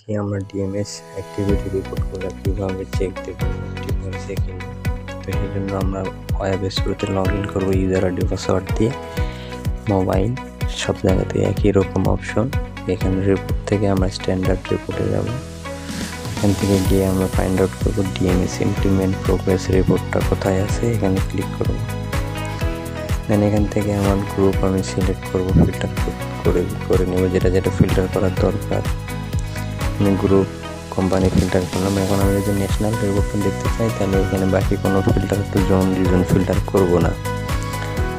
কি আমরা DMS activity রিপোর্টগুলো কীভাবে চেক দেবো অ্যাক্টিভ হয়েছে কি না। তো সেই জন্য আমরা ওয়েব স্টোরে লগ ইন করবো ইউজার আইডি পাসওয়ার্ড দিয়ে। মোবাইল সব জায়গাতে একই রকম অপশন। এখানে রিপোর্ট থেকে আমরা স্ট্যান্ডার্ড রিপোর্টে যাব। এখান থেকে গিয়ে আমরা ফাইন্ড আউট করবো ডিএমএস ইমপ্লিমেন্ট প্রোগ্রেস রিপোর্টটা কোথায় আছে, এখানে ক্লিক করব। দেন এখান থেকে আমার গ্রুপ আমি সিলেক্ট করবো, ফিল্টার করে নেব যেটা ফিল্টার করার দরকার। আমি গ্রুপ কোম্পানি ফিল্টার করলাম। এখন আমি যদি ন্যাশনাল রিপোর্টটা দেখতে চাই তাহলে এখানে বাকি কোনো ফিল্টার জোন রিজন ফিল্টার করব না।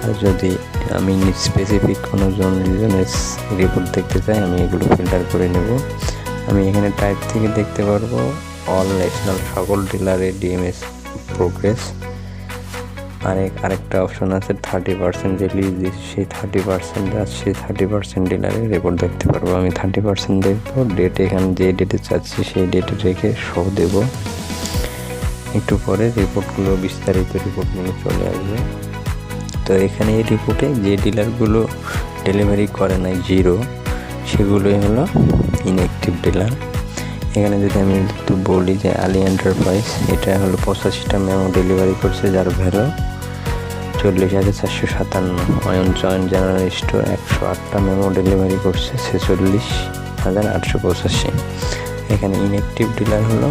আর যদি আমি স্পেসিফিক কোনো জোন রিজনের রিপোর্ট দেখতে চাই আমি এগুলো ফিল্টার করে নেব। আমি এখানে টাইপ থেকে দেখতে পারবো অল ন্যাশনাল সকল ডিলারের ডিএমএস প্রোগ্রেস। আরেকটা অপশন আছে 30% রিলিজ সেই 30% ডিলারের রিপোর্ট দেখতে পারবো। আমি 30% দেখবো। ডেট এখানে যে ডেটে চাচ্ছি সেই ডেটে রেখে শো দেব। একটু পরে রিপোর্টগুলো বিস্তারিত রিপোর্টগুলো চলে আসবে। তো এখানে এই রিপোর্টে যে ডিলারগুলো ডেলিভারি করে নাই 0 সেগুলোই হলো ইনঅ্যাক্টিভ ডিলার। এখানে যদি আমি একটু বলি যে আলী এন্টারপ্রাইজ, এটা হলো 85টা মেমো ডেলিভারি করছে যার ভ্যালু 40,457। অয়ন জেনারেল স্টোর 108টা মেমো ডেলিভারি করছে 46,885। এখানে ইনঅ্যাক্টিভ ডিলার হলো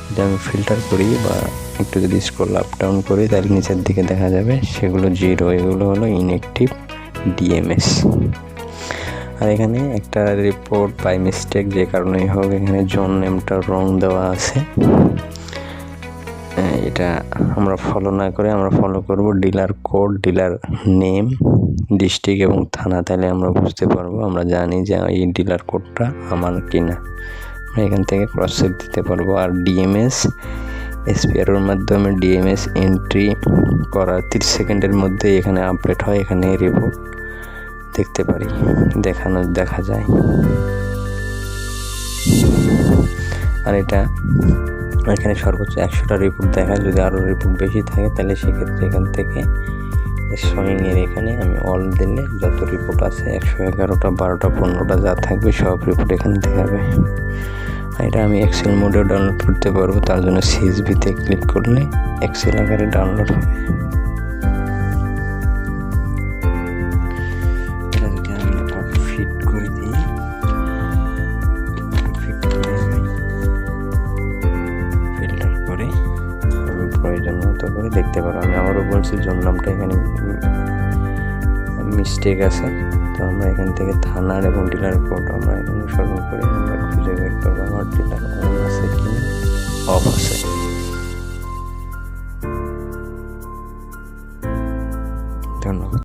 যদি আমি ফিল্টার করি বা একটু যদি স্ক্রল আপ ডাউন করি তাহলে নিচের দিকে দেখা যাবে সেগুলো 0। এগুলো হলো ইনঅ্যাক্টিভ ডিএমএস। আর এখানে একটা রিপোর্ট বাই মিস্টেক যে কারণেই হোক এখানে জোন নেমটা রং দেওয়া আছে। এটা আমরা ফলো না করে আমরা ফলো করব dealer code, dealer name, district এবং থানা। তাহলে আমরা বুঝতে পারবো, আমরা জানি যে এই ডিলার কোডটা আমার কিনা। আমরা এখান থেকে ক্রস চেক দিতে পারবো। আর ডিএমএস এসপিআরের মাধ্যমে ডিএমএস এন্ট্রি করার 30 সেকেন্ডের মধ্যে এখানে আপডেট হয়। এখানে রিপোর্ট দেখতে পারি, দেখা যায়। আর এটা এখানে সর্বোচ্চ 100টা রিপোর্ট দেখায়। যদি আরও রিপোর্ট বেশি থাকে তাহলে সেক্ষেত্রে এখান থেকে শোয়িংয়ের এখানে আমি অল দিলে যত রিপোর্ট আছে 111টা 12টা 15টা যা থাকবে সব রিপোর্ট এখানে দেখাবে। এটা আমি এক্সেল মোডেও ডাউনলোড করতে পারবো। তার জন্য সিএসভিতে ক্লিক করলে এক্সেল আকারে ডাউনলোড হবে। এটা যদি আমি ফিট করে দিই, ফিল্টার করে আমি প্রয়োজন মতো করে দেখতে পারবো। আমি আবারও বলছি জোন নামটা এখানে মিস্টেক আছে। তো আমরা এখান থেকে থানার এবং ডিলার কোড আমরা এখানে অনুসরণ করে আমরা খুঁজে বের করবো আমার ডিলার অন আছে কি অফ আছে। ধন্যবাদ।